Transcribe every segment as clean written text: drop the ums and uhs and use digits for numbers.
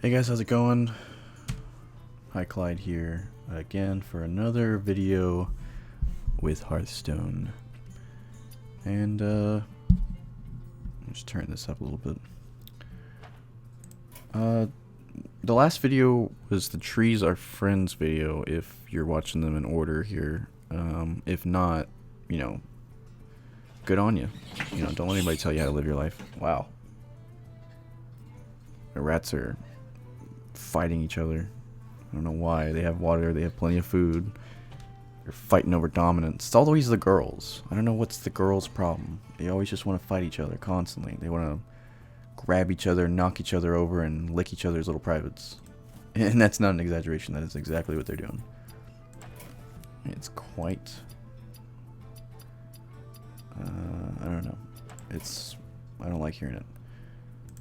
Hey guys, how's it going? Hi, Clyde here again for another video with Hearthstone. And just turn this up a little bit. The last video was the Trees Are Friends video, if you're watching them in order here. If not, you know, good on you. You know, don't let anybody tell you how to live your life. Wow. The rats are fighting each other. I don't know why. They have water, they have plenty of food. They're fighting over dominance. It's always the girls. I don't know what's the girls' problem. They always just want to fight each other constantly. They want to grab each other, knock each other over, and lick each other's little privates. And that's not an exaggeration. That is exactly what they're doing. It's quite... I don't know. I don't like hearing it.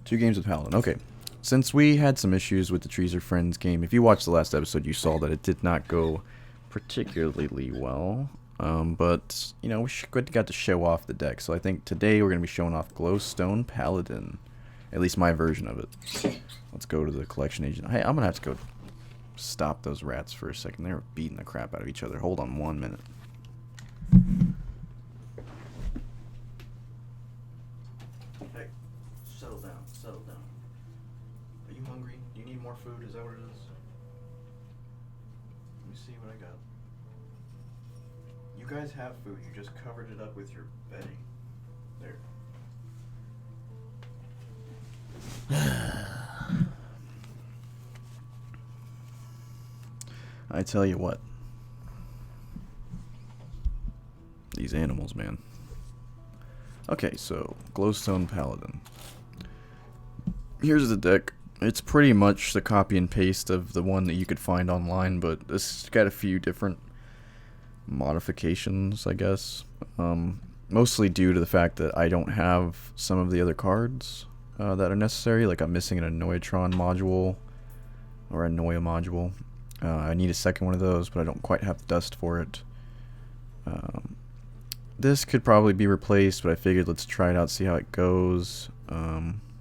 2 games with Paladin. Okay. Since we had some issues with the Trees Are Friends game, if you watched the last episode, you saw that it did not go particularly well. But, you know, we got to show off the deck. So I think today we're going to be showing off Glowstone Paladin. At least my version of it. Let's go to the collection agent. Hey, I'm going to have to go stop those rats for a second. They're beating the crap out of each other. Hold on 1 minute. Hey, settle down, settle down. Are you hungry? Do you need more food? Is that what it is? Let me see what I got. You guys have food. You just covered it up with your bedding. There. I tell you what. These animals, man. Okay, so Glowstone Paladin. Here's the deck. It's pretty much the copy and paste of the one that you could find online, but it's got a few different modifications, I guess. Mostly due to the fact that I don't have some of the other cards that are necessary. Like I'm missing an Annoyatron module or Annoya module. I need a second one of those, but I don't quite have the dust for it. This could probably be replaced, but I figured let's try it out, see how it goes.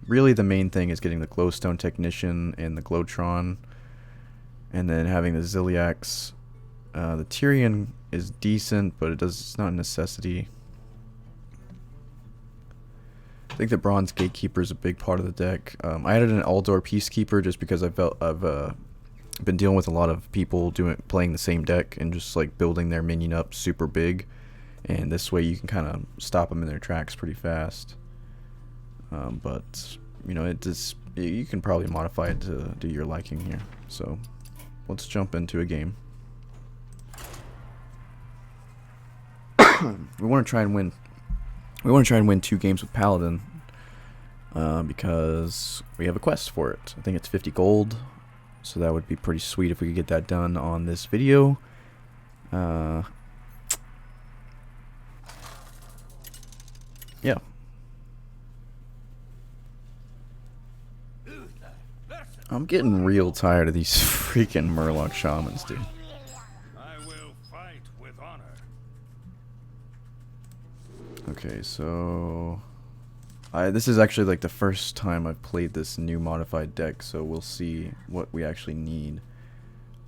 Really the main thing is getting the Glowstone Technician and the Glowtron, and then having the Ziliax. The Tyrion is decent, but it's not a necessity. I think the Bronze Gatekeeper is a big part of the deck. I added an Aldor Peacekeeper just because I've been dealing with a lot of people playing the same deck and just like building their minion up super big, and this way you can kind of stop them in their tracks pretty fast. But you know, you can probably modify it to do your liking here. So let's jump into a game. We want to try and win. We want to try and win 2 games with Paladin because we have a quest for it. I think it's 50 gold, so that would be pretty sweet if we could get that done on this video. Yeah. I'm getting real tired of these freaking Murloc Shamans, dude. I will fight with honor. Okay, so this is actually like the first time I've played this new modified deck, so we'll see what we actually need.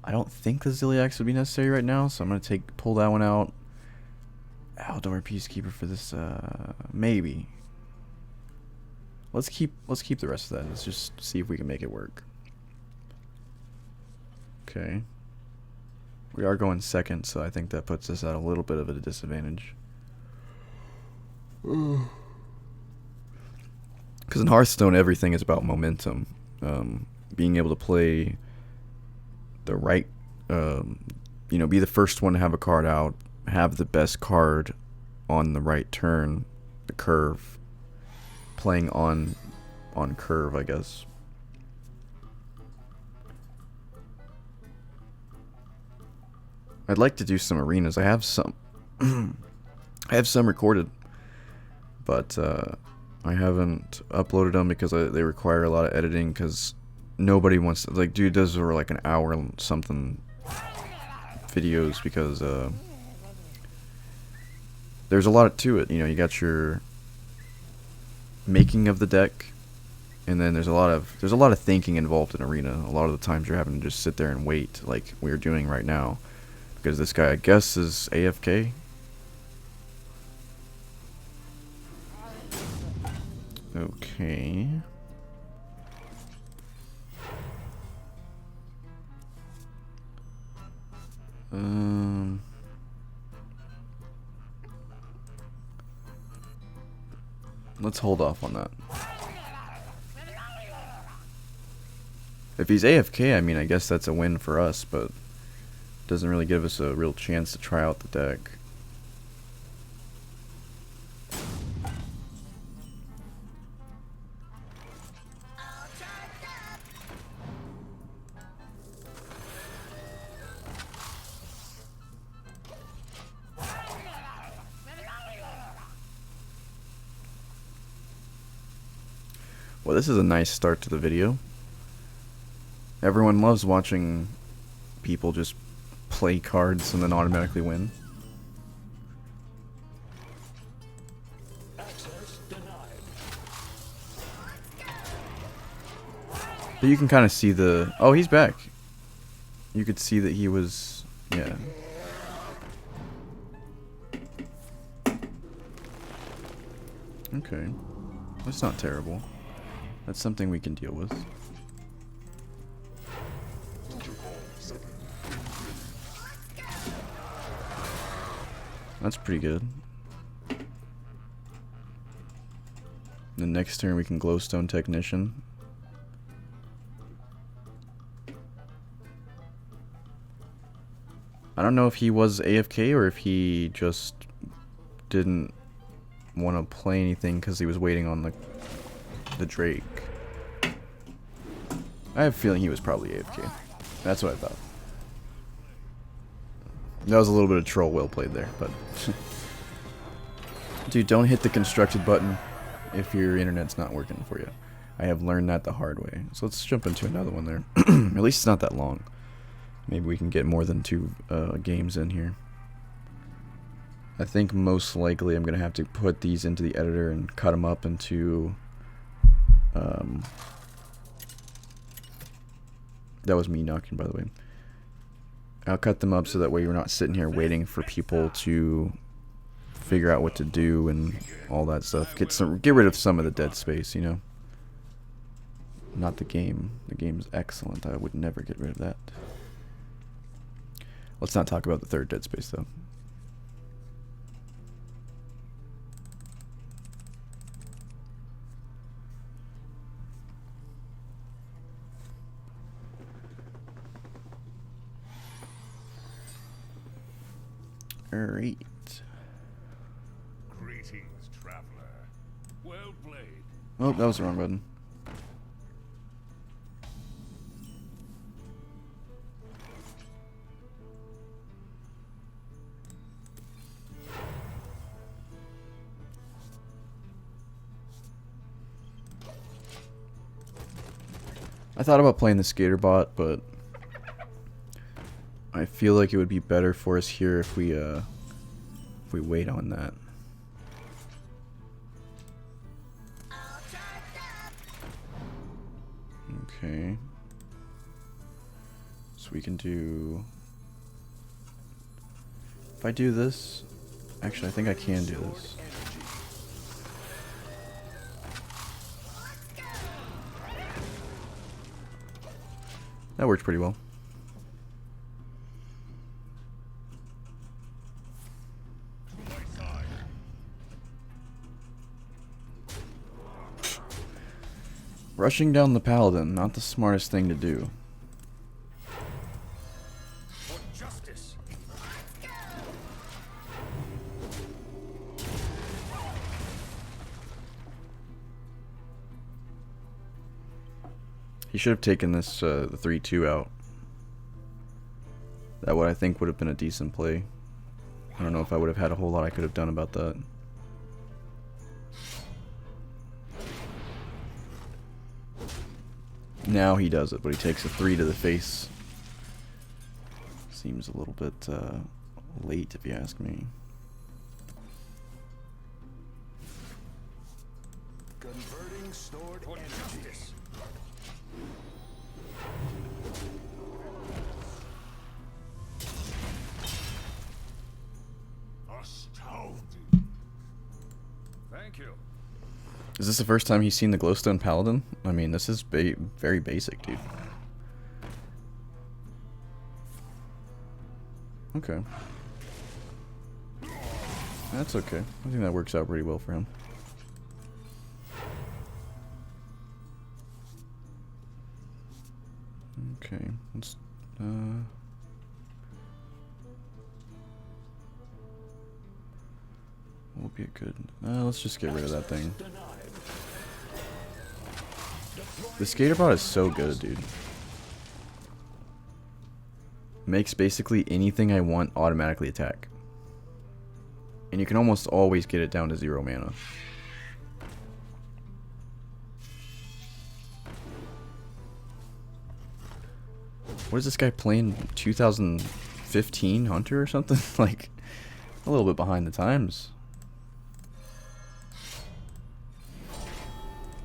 I don't think the Ziliax would be necessary right now, so I'm gonna pull that one out. Aldor Peacekeeper for this, maybe. Let's keep the rest of that. Let's just see if we can make it work. Okay. We are going second, so I think that puts us at a little bit of a disadvantage. Because in Hearthstone, everything is about momentum. Being able to play the right, you know, be the first one to have a card out, have the best card on the right turn, the curve, playing on curve, I guess. I'd like to do some arenas. I have some. I have some recorded, but I haven't uploaded them because they require a lot of editing. Because nobody wants to, like, dude, those are like an hour and something videos because there's a lot to it. You know, you got your making of the deck, And then there's a lot of thinking involved in arena. A lot of the times you're having to just sit there and wait, like we're doing right now, because this guy I guess is AFK. Okay. Let's hold off on that. If he's AFK, I mean, I guess that's a win for us, but doesn't really give us a real chance to try out the deck. Well, this is a nice start to the video. Everyone loves watching people just play cards and then automatically win. But you can kind of see the... Oh, he's back. You could see that he was... Yeah. Okay. That's not terrible. That's something we can deal with. That's pretty good. The next turn we can Glowstone Technician. I don't know if he was AFK or if he just didn't want to play anything because he was waiting on the Drake. I have a feeling he was probably AFK. That's what I thought. That was a little bit of troll well played there, but... Dude, don't hit the constructed button if your internet's not working for you. I have learned that the hard way. So let's jump into another one there. At least it's not that long. Maybe we can get more than 2 games in here. I think most likely I'm going to have to put these into the editor and cut them up into... that was me knocking, by the way. I'll cut them up so that way you're not sitting here waiting for people to figure out what to do and all that stuff. Get rid of some of the dead space, you know. Not the game. The game's excellent. I would never get rid of that. Let's not talk about the third dead space though. Alright. Greetings, traveler. Well played. Oh, that was the wrong button. I thought about playing the skater bot, but I feel like it would be better for us here if we wait on that. Okay. So we can do... If I do this... Actually, I think I can do this. That worked pretty well. Rushing down the Paladin, not the smartest thing to do. For justice. He should have taken this the 3-2 out. That would, I think, would have been a decent play. I don't know if I would have had a whole lot I could have done about that. Now he does it, but he takes a 3 to the face. Seems a little bit late, if you ask me. Converted Reloading stored energy. Justice. Astounding. Thank you. Is this the first time he's seen the Glowstone Paladin? I mean, this is very basic, dude. Okay. That's okay. I think that works out pretty well for him. Okay, let's will be a good. Let's just get rid of that thing. The skater bot is so good, dude. Makes basically anything I want automatically attack. And you can almost always get it down to 0 mana. What is this guy playing? 2015 Hunter or something? Like, a little bit behind the times.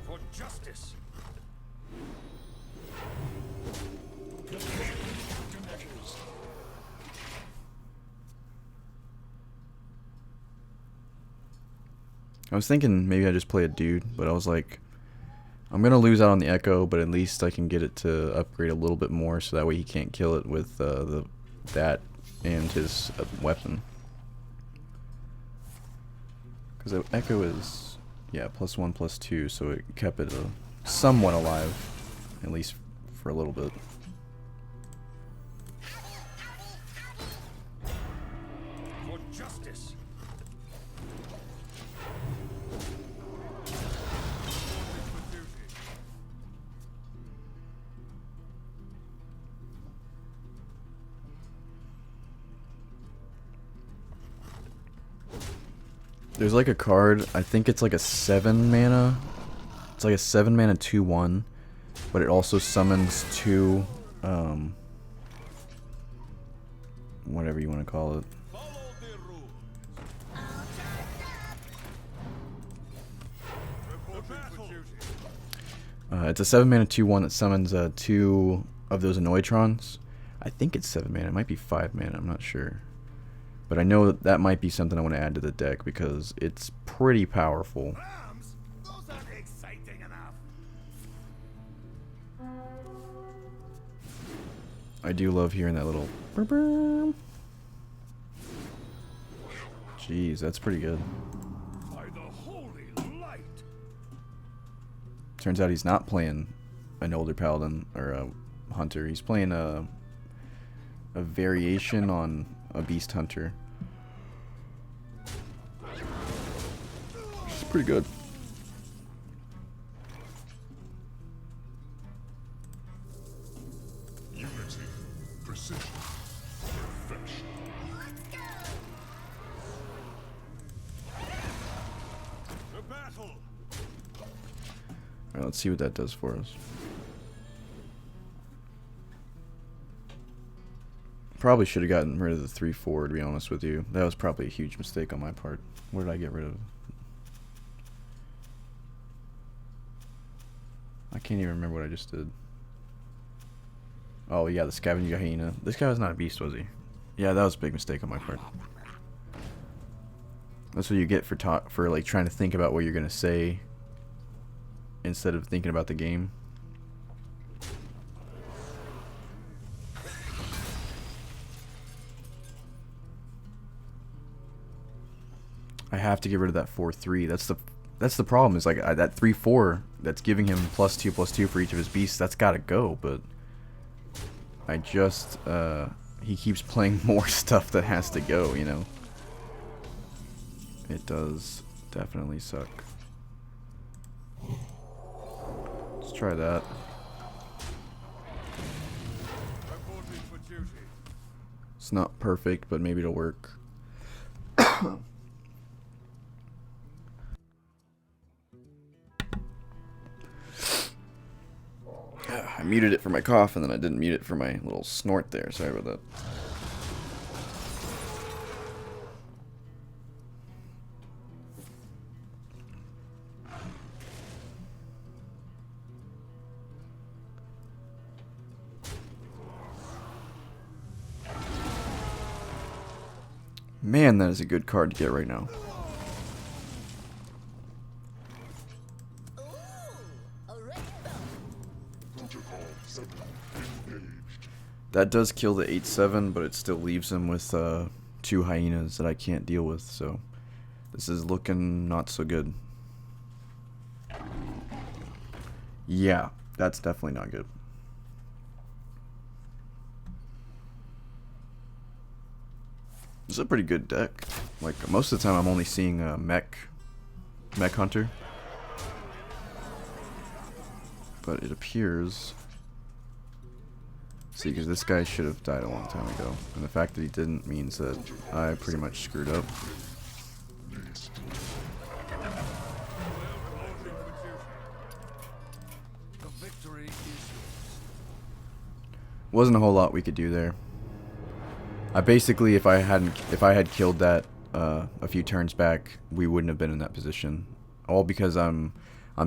For justice. I was thinking maybe I just play a dude, but I was like, I'm gonna lose out on the Echo, but at least I can get it to upgrade a little bit more, so that way he can't kill it with that and his weapon. Because the Echo is, yeah, +1/+2, so it kept it somewhat alive, at least for a little bit. For justice. There's like a card, I think it's like a 7 mana. It's like a 7 mana 2/1, but it also summons 2 whatever you want to call it. It's a 7 mana 2/1 that summons 2 of those Annoytrons. I think it's 7 mana, it might be 5 mana, I'm not sure. But I know that might be something I want to add to the deck because it's pretty powerful. Rams? Those aren't exciting enough. I do love hearing that little burr burr. Jeez, that's pretty good. By the holy light. Turns out he's not playing an older paladin or a hunter. He's playing a variation on a beast hunter. It's pretty good. Unity, precision, perfection. The battle. Alright, let's see what that does for us. Probably should have gotten rid of the 3/4, to be honest with you. That was probably a huge mistake on my part. What did I get rid of? I can't even remember what I just did. Oh yeah, the Scavenger Hyena. This guy was not a beast, was he? Yeah, that was a big mistake on my part. That's what you get for like trying to think about what you're gonna say instead of thinking about the game. I have to get rid of that 4/3. That's the problem. Is like that 3/4 that's giving him +2/+2 for each of his beasts. That's got to go. But I just he keeps playing more stuff that has to go. You know, it does definitely suck. Let's try that. Reporting for duty. It's not perfect, but maybe it'll work. I muted it for my cough, and then I didn't mute it for my little snort there. Sorry about that. Man, that is a good card to get right now. That does kill the 8/7, but it still leaves him with 2 hyenas that I can't deal with, so this is looking not so good. Yeah, that's definitely not good. This is a pretty good deck. Like, most of the time I'm only seeing Mech Hunter. But it appears... See, because this guy should have died a long time ago. And the fact that he didn't means that I pretty much screwed up. Wasn't a whole lot we could do there. I basically, if I had killed that a few turns back, we wouldn't have been in that position. All because I'm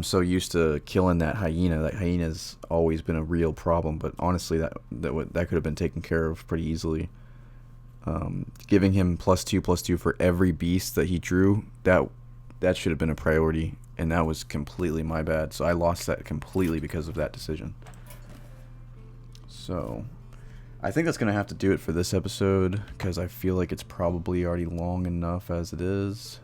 so used to killing that hyena. That hyena's always been a real problem. But honestly, that could have been taken care of pretty easily. Giving him +2/+2 for every beast that he drew, that should have been a priority, and that was completely my bad. So I lost that completely because of that decision. So I think that's gonna have to do it for this episode, because I feel like it's probably already long enough as it is.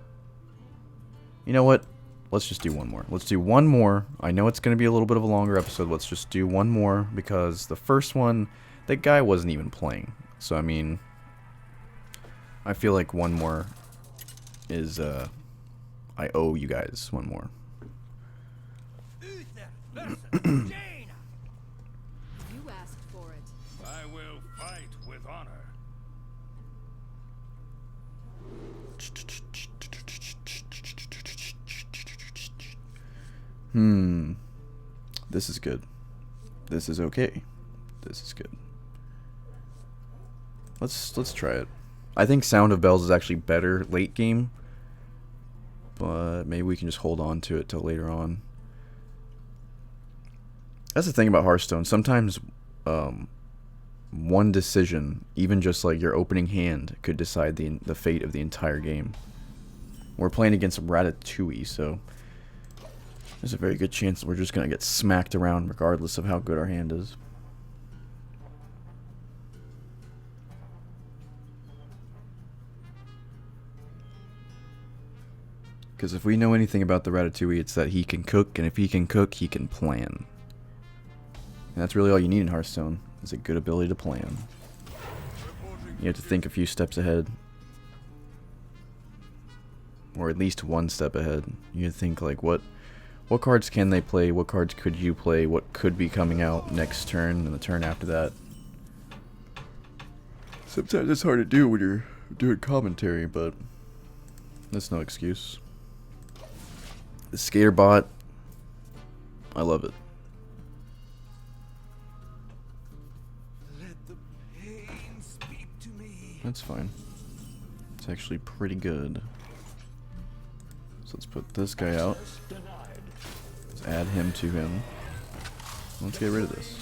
You know what? Let's just do one more. Let's do one more. I know it's going to be a little bit of a longer episode. Let's just do one more, because the first one, that guy wasn't even playing. So, I mean, I feel like one more is, I owe you guys one more. You asked for it. I will fight with honor. This is good. This is okay. This is good. Let's try it. I think Sound of Bells is actually better late game, but maybe we can just hold on to it till later on. That's the thing about Hearthstone. Sometimes one decision, even just like your opening hand, could decide the fate of the entire game. We're playing against Ratatouille, so there's a very good chance that we're just going to get smacked around regardless of how good our hand is. Because if we know anything about the Ratatouille, it's that he can cook, and if he can cook, he can plan. And that's really all you need in Hearthstone, is a good ability to plan. You have to think a few steps ahead. Or at least one step ahead. You have to think like, what cards can they play? What cards could you play? What could be coming out next turn and the turn after that? Sometimes it's hard to do when you're doing commentary, but that's no excuse. The Skater bot, I love it. Let the pain speak to me. That's fine. It's actually pretty good. So let's put this guy out. Let's add him to him. Let's get rid of this.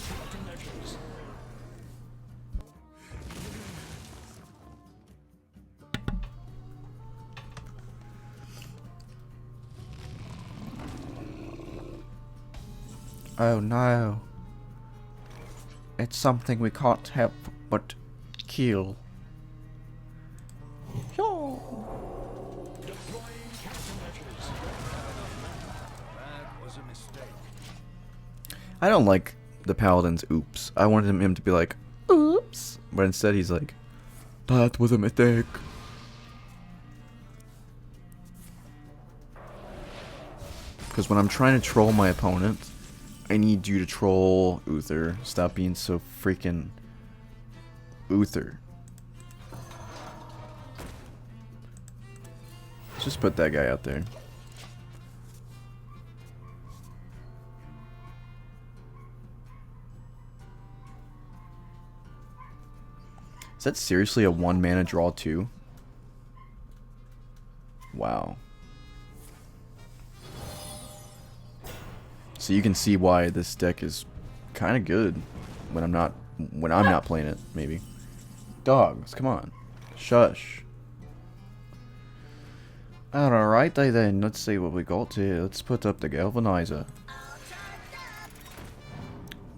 Oh no. It's something we can't help but kill. I don't like the Paladin's oops. I wanted him to be like, oops. But instead he's like, that was a mistake. Because when I'm trying to troll my opponent, I need you to troll Uther. Stop being so freaking Uther. Let's just put that guy out there. Is that seriously a 1-mana draw 2? Wow. So you can see why this deck is kind of good when I'm not playing it, maybe. Dogs, come on. Shush. Alright then, let's see what we got here. Let's put up the galvanizer.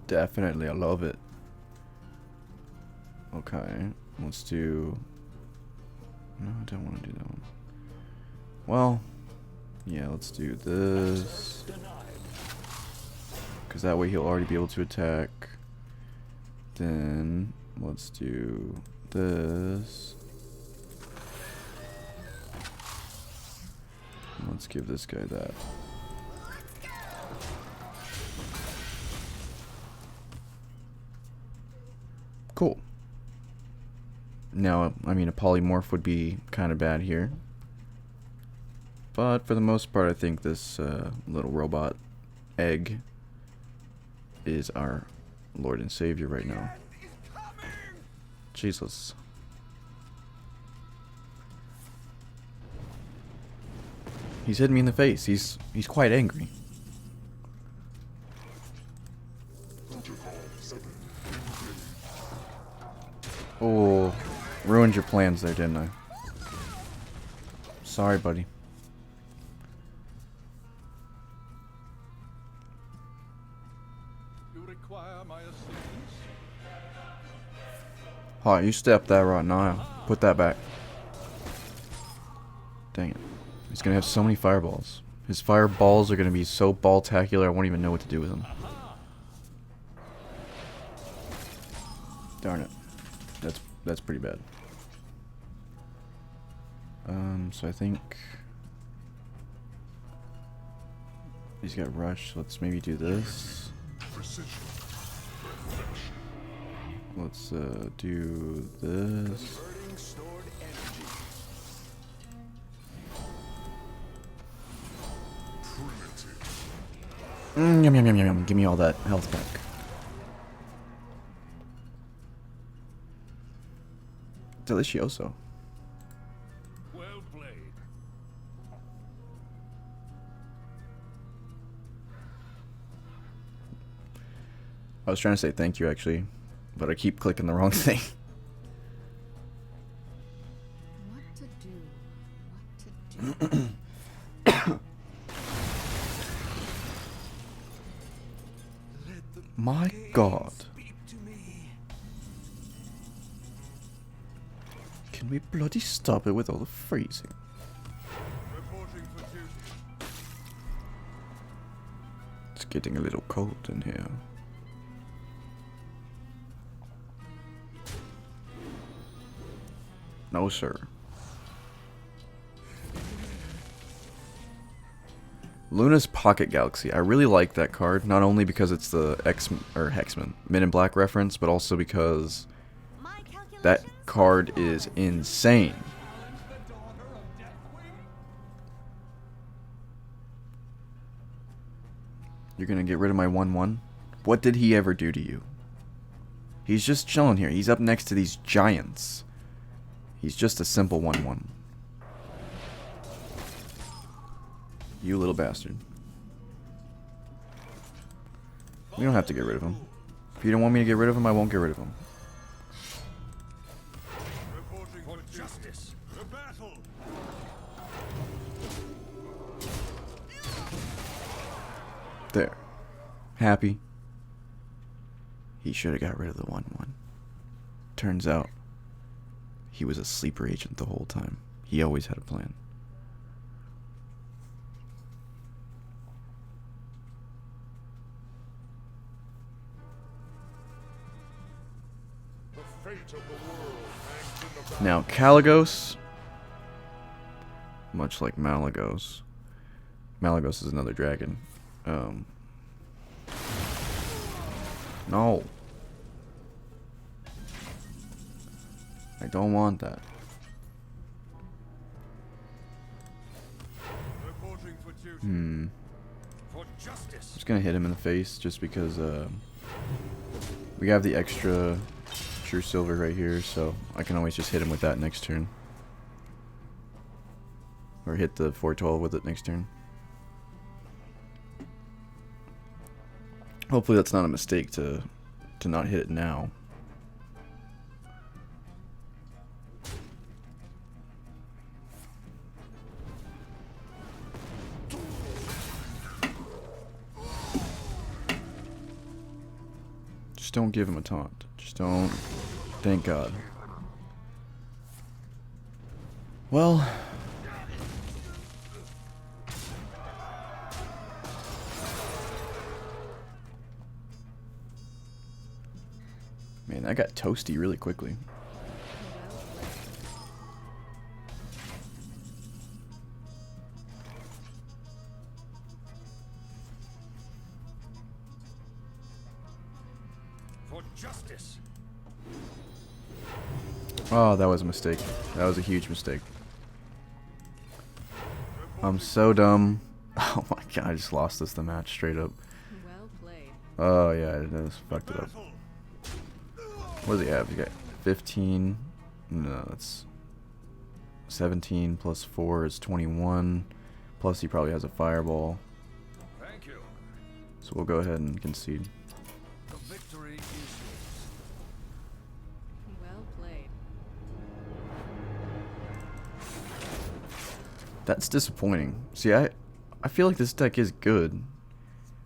Definitely, I love it. Okay, let's do... No, I don't want to do that one. Well, yeah, let's do this. Because that way he'll already be able to attack. Then, let's do this. Let's give this guy that. Cool. Now, I mean, a polymorph would be kind of bad here. But for the most part, I think this little robot egg is our Lord and Savior right now. Jesus. He's hitting me in the face. He's quite angry. Oh, ruined your plans there, didn't I? Sorry, buddy. You require my assistance? Alright, you step that right now. Put that back. Dang it. He's gonna have so many fireballs. His fireballs are gonna be so ball-tacular I won't even know what to do with them. Darn it. That's pretty bad. So I think he's got rush. Let's maybe do this. Let's do this. Yum yum yum yum yum. Give me all that health back. Delicioso. Well played. I was trying to say thank you actually, but I keep clicking the wrong thing. What to do? What to do? Let the My pain God. speak to me. Can we bloody stop it with all the freezing? Reporting for duty. It's getting a little cold in here. No, sir. Luna's Pocket Galaxy. I really like that card, not only because it's the Hexman Men in Black reference, but also because that card is insane. You're gonna get rid of my 1/1? What did he ever do to you? He's just chilling here. He's up next to these giants. He's just a simple 1/1. You little bastard. We don't have to get rid of him. If you don't want me to get rid of him, I won't get rid of him. Reporting for justice. The battle. There. Happy. He should have got rid of the 1/1. Turns out, he was a sleeper agent the whole time. He always had a plan. The fate of the world hangs in the balance. Now, Caligos, much like Malagos, Malagos is another dragon. No. I don't want that. Reporting for duty. For justice. Just gonna hit him in the face just because we have the extra True Silver right here, so I can always just hit him with that next turn. Or hit the 412 with it next turn. Hopefully that's not a mistake to not hit it now. Just don't give him a taunt. Just don't. Thank God. Well. Man, that got toasty really quickly. For justice. Oh, that was a mistake. That was a huge mistake. I'm so dumb. Oh my God, I just lost this the match straight up. Well played. Oh yeah, I just fucked it up. Battle. What does he have? He got 15. No, that's 17 plus 4 is 21. Plus he probably has a fireball. Thank you. So we'll go ahead and concede. The victory is yours. Well played. That's disappointing. See, I feel like this deck is good.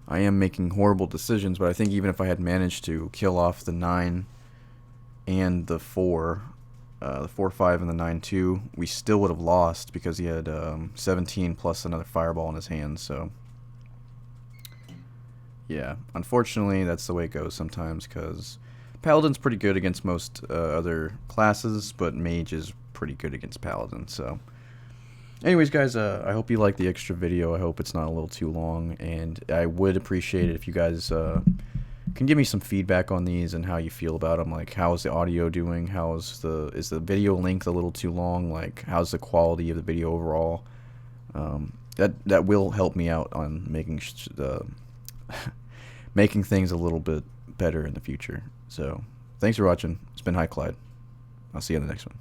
I am making horrible decisions, but I think even if I had managed to kill off the 9 and the 4, the 4-5 and the 9-2, we still would have lost because he had 17 plus another fireball in his hand. So yeah, unfortunately that's the way it goes sometimes, because Paladin's pretty good against most other classes, but Mage is pretty good against Paladin. So anyways, guys, I hope you liked the extra video. I hope it's not a little too long, and I would appreciate it if you guys can give me some feedback on these and how you feel about them. Like, how's the audio doing? Is the video length a little too long? Like, how's the quality of the video overall? That will help me out on making making things a little bit better in the future. So, thanks for watching. It's been High Clyde. I'll see you in the next one.